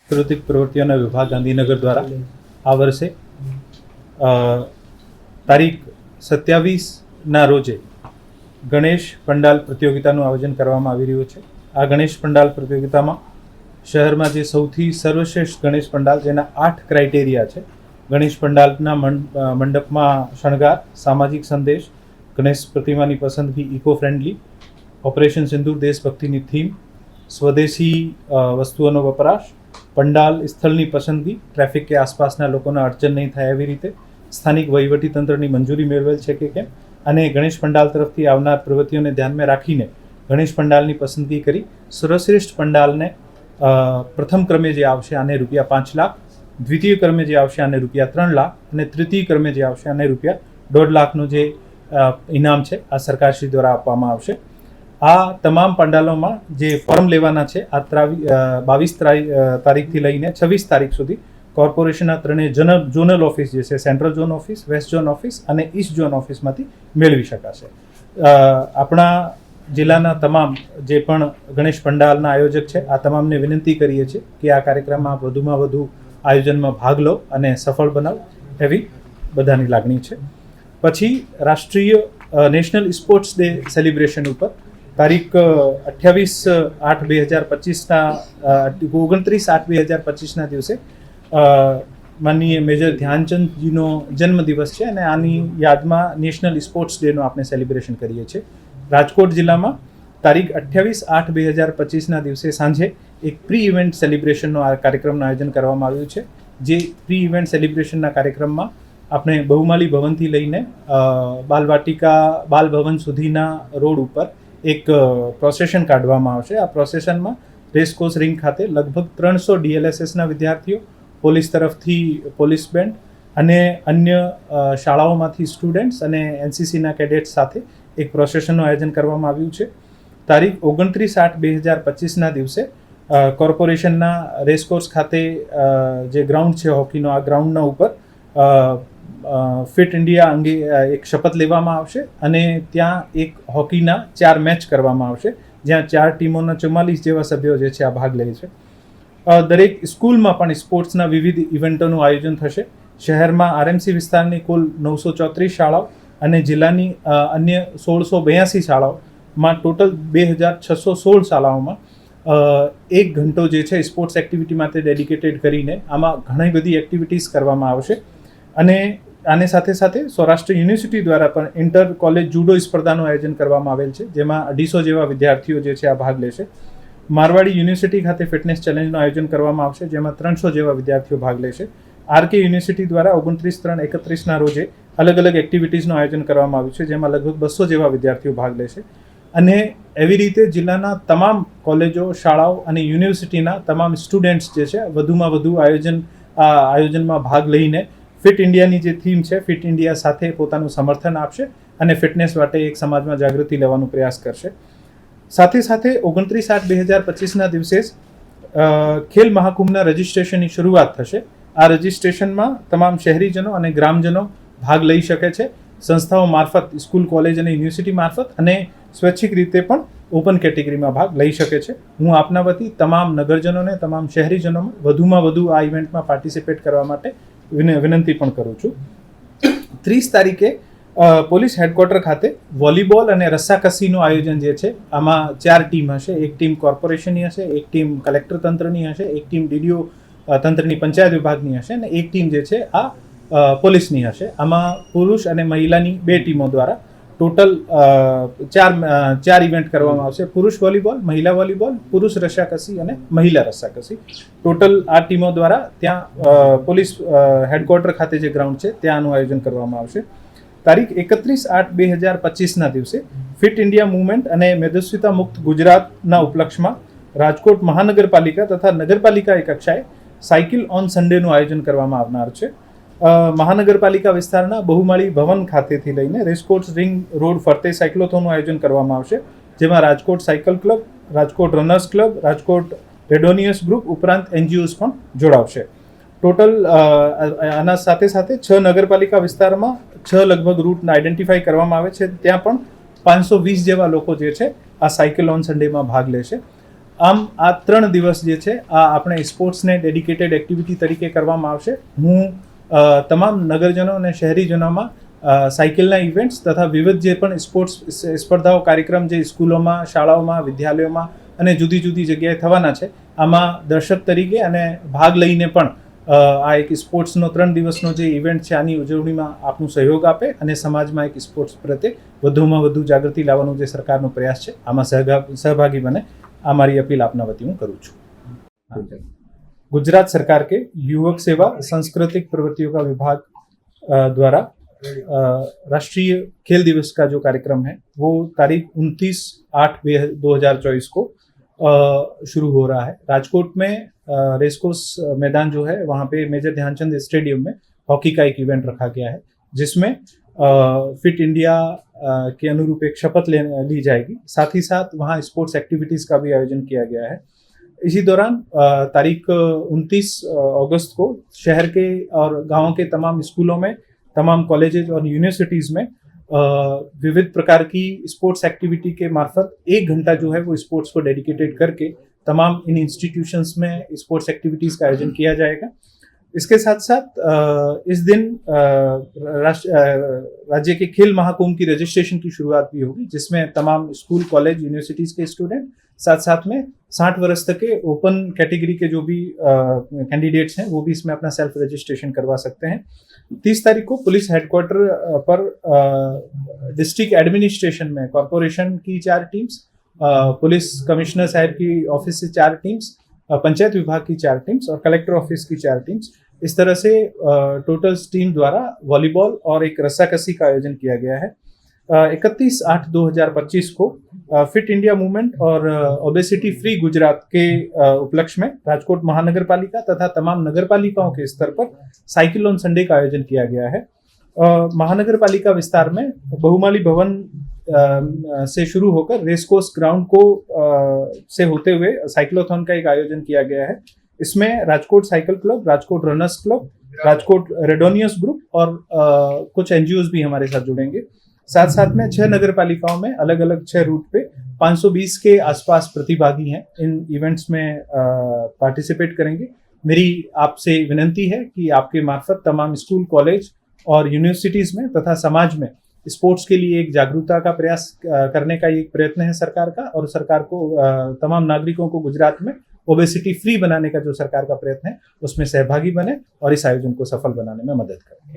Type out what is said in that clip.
સાંસ્કૃતિક પ્રવૃત્તિઓના વિભાગ ગાંધીનગર દ્વારા આ વર્ષે તારીખ 27ના રોજે ગણેશ પંડાલ પ્રતિયોગિતાનું આયોજન કરવામાં આવી રહ્યું છે. આ ગણેશ પંડાલ પ્રતિયોગિતામાં શહેરમાં જે સૌથી સર્વશ્રેષ્ઠ ગણેશ પંડાલ, જેના 8 ક્રાઇટેરિયા છે. ગણેશ પંડાલના મંડપમાં શણગાર, સામાજિક સંદેશ, ગણેશ પ્રતિમાની પસંદગી ઇકો ફ્રેન્ડલી, ઓપરેશન સિંદૂર દેશભક્તિની થીમ, સ્વદેશી વસ્તુઓનો વપરાશ, પંડાલ સ્થળની પસંદગી, ટ્રાફિક કે આસપાસના લોકોને અડચણ નહીં થાય એવી રીતે, સ્થાનિક વહીવટીતંત્રની મંજૂરી મેળવેલ છે કે કેમ, અને ગણેશ પંડાલ તરફથી આવનાર પ્રવૃત્તિઓને ધ્યાનમાં રાખીને ગણેશ પંડાલની પસંદગી કરી સર્વશ્રેષ્ઠ પંડાલને પ્રથમ ક્રમે જે આવશે આને ₹5 લાખ, દ્વિતીય ક્રમે જે આવશે આને ₹3 લાખ અને તૃતીય ક્રમે જે આવશે આને ₹1.5 લાખનું જે ઇનામ છે આ સરકારશ્રી દ્વારા આપવામાં આવશે. આ તમામ પંડાલોમાં જે ફોર્મ લેવાના છે આ 22 તારીખથી લઈને 26 તારીખ સુધી કોર્પોરેશનના ત્રણેય ઝોનલ ઓફિસ જે છે, central zone office, west zone office અને ઈસ્ટ ઝોન ઓફિસમાંથી મેળવી શકાશે. આપણા જિલ્લાના તમામ જે પણ ગણેશ પંડાલના આયોજક છે આ તમામને વિનંતી કરીએ છીએ કે આ કાર્યક્રમમાં વધુમાં વધુ આયોજનમાં ભાગ લો અને સફળ બનાવો એવી બધાની લાગણી છે. પછી રાષ્ટ્રીય નેશનલ સ્પોર્ટ્સ ડે સેલિબ્રેશન ઉપર તારીખ 29/8/2025ના દિવસે માનનીય મેજર ધ્યાનચંદજીનો જન્મદિવસ છે અને આની યાદમાં નેશનલ સ્પોર્ટ્સ ડેનું આપણે સેલિબ્રેશન કરીએ છીએ. રાજકોટ જિલ્લામાં તારીખ 28/8/2025ના દિવસે સાંજે એક પ્રી ઇવેન્ટ સેલિબ્રેશનનો આ કાર્યક્રમનું આયોજન કરવામાં આવ્યું છે. જે પ્રી ઇવેન્ટ સેલિબ્રેશનના કાર્યક્રમમાં આપણે બહુમાળી ભવનથી લઈને બાલવાટિકા બાલભવન સુધીના રોડ ઉપર એક પ્રોસેશન કાઢવામાં આવશે. આ પ્રોસેશનમાં રેસકોર્સ રિંગ ખાતે લગભગ 300 DLSSના વિદ્યાર્થીઓ, પોલીસ તરફથી પોલીસ બેન્ડ અને અન્ય શાળાઓમાંથી સ્ટુડન્ટ્સ અને NCCના કેડેટ્સ સાથે એક પ્રોસેશનનું આયોજન કરવામાં આવ્યું છે. તારીખ 29/8/2025ના દિવસે કોર્પોરેશનના રેસકોર્સ ખાતે જે ગ્રાઉન્ડ છે હોકીનો, આ ગ્રાઉન્ડના ઉપર ફિટ ઇન્ડિયા અંગે એક શપથ લેવામાં આવશે અને ત્યાં એક હોકીના 4 મેચ કરવામાં આવશે, જ્યાં 4 ટીમોના 44 જેવા સભ્યો જે છે આ ભાગ લે છે. દરેક સ્કૂલમાં પણ સ્પોર્ટ્સના વિવિધ ઇવેન્ટોનું આયોજન થશે. શહેરમાં RMC વિસ્તારની કુલ 934 શાળાઓ અને જિલ્લાની અન્ય 1682 શાળાઓમાં ટોટલ 2616 શાળાઓમાં 1 ઘંટો જે છે સ્પોર્ટ્સ એક્ટિવિટી માટે ડેડિકેટેડ કરીને આમાં ઘણી બધી એક્ટિવિટીઝ કરવામાં આવશે. અને આની સાથે સાથે સૌરાષ્ટ્ર યુનિવર્સિટી દ્વારા પણ ઇન્ટર કોલેજ જુડો સ્પર્ધાનું આયોજન કરવામાં આવેલ છે, જેમાં 250 જેવા વિદ્યાર્થીઓ જે છે આ ભાગ લેશે. મારવાડી યુનિવર્સિટી ખાતે ફિટનેસ ચેલેન્જનું આયોજન કરવામાં આવશે, જેમાં 300 જેવા વિદ્યાર્થીઓ ભાગ લેશે. RK યુનિવર્સિટી દ્વારા 29/3/31ના રોજે અલગ અલગ એક્ટિવિટીઝનું આયોજન કરવામાં આવ્યું છે, જેમાં લગભગ 200 જેવા વિદ્યાર્થીઓ ભાગ લેશે. અને એવી રીતે જિલ્લાના તમામ કોલેજો, શાળાઓ અને યુનિવર્સિટીના તમામ સ્ટુડન્ટ્સ જે છે વધુમાં વધુ આયોજનમાં ભાગ લઈને ફિટ ઇન્ડિયાની જે થીમ છે, ફિટ ઇન્ડિયા સાથે પોતાનું સમર્થન આપશે અને ફિટનેસ માટે એક સમાજમાં જાગૃતિ લેવાનો પ્રયાસ કરશે. સાથે સાથે 29/8/2025ના દિવસે ખેલ મહાકુંભના રજિસ્ટ્રેશનની શરૂઆત થશે. આ રજિસ્ટ્રેશનમાં તમામ શહેરીજનો અને ગ્રામજનો ભાગ લઈ શકે છે, સંસ્થાઓ મારફત, સ્કૂલ, કોલેજ અને યુનિવર્સિટી મારફત, અને સ્વૈચ્છિક રીતે પણ ઓપન કેટેગરીમાં ભાગ લઈ શકે છે. હું આપના વતી તમામ નગરજનોને, તમામ શહેરીજનોને વધુમાં વધુ આ ઇવેન્ટમાં પાર્ટિસિપેટ કરવા માટે વિનંતી પણ કરું છું. 30 તારીખે પોલીસ હેડક્વાર્ટર ખાતે વોલીબોલ અને રસ્સાકસીનું આયોજન જે છે, આમાં 4 ટીમ હશે. એક ટીમ કોર્પોરેશનની હશે, એક ટીમ કલેક્ટર તંત્રની હશે, એક ટીમ DDO તંત્રની પંચાયત વિભાગની હશે અને એક ટીમ જે છે આ પોલીસની હશે. આમાં પુરુષ અને મહિલાની 2 ટીમો દ્વારા ટોટલ 4 ઇવેન્ટ કરવામાં આવશે. પુરુષ વોલીબોલ, મહિલા વોલીબોલ, પુરુષ રસ્સાકસી અને મહિલા રસ્સાકસી. ટોટલ આ ટીમો દ્વારા ત્યાં પોલીસ હેડક્વાર્ટર ખાતે જે ગ્રાઉન્ડ છે ત્યાં આનું આયોજન કરવામાં આવશે. તારીખ 31/8/2025ના દિવસે ફિટ ઇન્ડિયા મૂવમેન્ટ અને મેદસ્વીતા મુક્ત ગુજરાતના ઉપલક્ષમાં રાજકોટ મહાનગરપાલિકા તથા નગરપાલિકા કક્ષાએ સાયકલ ઓન સન્ડેનું આયોજન કરવામાં આવનાર છે. મહાનગરપાલિકા વિસ્તારના બહુમાળી ભવન ખાતેથી લઈને રેસકોર્સ રિંગ રોડ ફરતે સાયક્લોથોનનું આયોજન કરવામાં આવશે, જેમાં Rajkot cycle club, Rajkot runners club, Rajkot randonneurs group ઉપરાંત NGOs પણ જોડાવશે. ટોટલ આના સાથે સાથે 6 નગરપાલિકા વિસ્તારમાં 6 લગભગ રૂટને આઈડેન્ટિફાઈ કરવામાં આવે છે, ત્યાં પણ 520 જેવા લોકો જે છે આ સાયકલ ઓન સન્ડેમાં ભાગ લેશે. આમ આ 3 દિવસ જે છે આ આપણે સ્પોર્ટ્સને ડેડિકેટેડ એક્ટિવિટી તરીકે કરવામાં આવશે. હું તમામ નગરજનો અને શહેરીજનોમાં સાયકલના ઇવેન્ટ્સ તથા વિવિધ જે પણ સ્પોર્ટ્સ સ્પર્ધાઓ કાર્યક્રમ જે સ્કૂલોમાં, શાળાઓમાં, વિદ્યાલયોમાં અને જુદી જુદી જગ્યાએ થવાના છે, આમાં દર્શક તરીકે અને ભાગ લઈને પણ આ એક સ્પોર્ટ્સનો 3 દિવસનો જે ઇવેન્ટ છે આની ઉજવણીમાં આપનું સહયોગ આપે અને સમાજમાં એક સ્પોર્ટ્સ પ્રત્યે વધુમાં વધુ જાગૃતિ લાવવાનો જે સરકારનો પ્રયાસ છે આમાં સહભાગી બને, આ મારી અપીલ આપના વતી હું કરું છું. गुजरात सरकार के युवक सेवा सांस्कृतिक प्रवृत्तियों का विभाग द्वारा राष्ट्रीय खेल दिवस का जो कार्यक्रम है वो तारीख 29/8/2024 को शुरू हो रहा है. राजकोट में रेसकोर्स मैदान जो है वहाँ पे मेजर ध्यानचंद स्टेडियम में हॉकी का एक इवेंट रखा गया है, जिसमें फिट इंडिया के अनुरूप एक शपथ ली जाएगी. साथ ही साथ वहाँ स्पोर्ट्स एक्टिविटीज़ का भी आयोजन किया गया है. इसी दौरान तारीख 29 अगस्त को शहर के और गाँव के तमाम स्कूलों में, तमाम कॉलेजेज और यूनिवर्सिटीज़ में विविध प्रकार की स्पोर्ट्स एक्टिविटी के मार्फत 1 घंटा जो है वो स्पोर्ट्स को डेडिकेटेड करके तमाम इन इंस्टीट्यूशंस में स्पोर्ट्स एक्टिविटीज़ का आयोजन किया जाएगा. इसके साथ साथ इस दिन राज्य के खेल महाकुंभ की रजिस्ट्रेशन की शुरुआत भी होगी, जिसमें तमाम स्कूल, कॉलेज, यूनिवर्सिटीज़ के स्टूडेंट साथ में 60 वर्ष तक के ओपन कैटेगरी के जो भी कैंडिडेट्स हैं वो भी इसमें अपना सेल्फ रजिस्ट्रेशन करवा सकते हैं. 30 तारीख को पुलिस हेडक्वार्टर पर डिस्ट्रिक्ट एडमिनिस्ट्रेशन में कॉरपोरेशन की 4 टीम्स, पुलिस कमिश्नर साहब की ऑफिस से 4 टीम्स, पंचायत विभाग की 4 टीम्स और कलेक्टर ऑफिस की 4 टीम्स, इस तरह से टोटल टीम द्वारा वॉलीबॉल और एक रस्साकसी का आयोजन किया गया है. 31/8/2025 को फिट इंडिया मूवमेंट और ओबेसिटी फ्री गुजरात के उपलक्ष्य में राजकोट महानगर पालिका तथा तमाम नगर पालिकाओं के स्तर पर साइकिल ऑन संडे का आयोजन किया गया है. महानगर पालिका विस्तार में बहुमाली भवन से शुरू होकर रेसकोर्स ग्राउंड को से होते हुए साइक्लोथॉन का एक आयोजन किया गया है. इसमें Rajkot cycle club, Rajkot runners club, Rajkot randonneurs group और कुछ एनजीओज भी हमारे साथ जुड़ेंगे. साथ में 6 नगर पालिकाओं में अलग अलग 6 रूट पे 520 के आसपास प्रतिभागी हैं, इन इवेंट्स में पार्टिसिपेट करेंगे. मेरी आपसे विनंती है कि आपके मार्फत तमाम स्कूल, कॉलेज और यूनिवर्सिटीज़ में तथा समाज में स्पोर्ट्स के लिए एक जागरूकता का प्रयास करने का एक प्रयत्न है सरकार का, और सरकार को तमाम नागरिकों को गुजरात में ओबेसिटी फ्री बनाने का जो सरकार का प्रयत्न है उसमें सहभागी बने और इस आयोजन को सफल बनाने में मदद करें.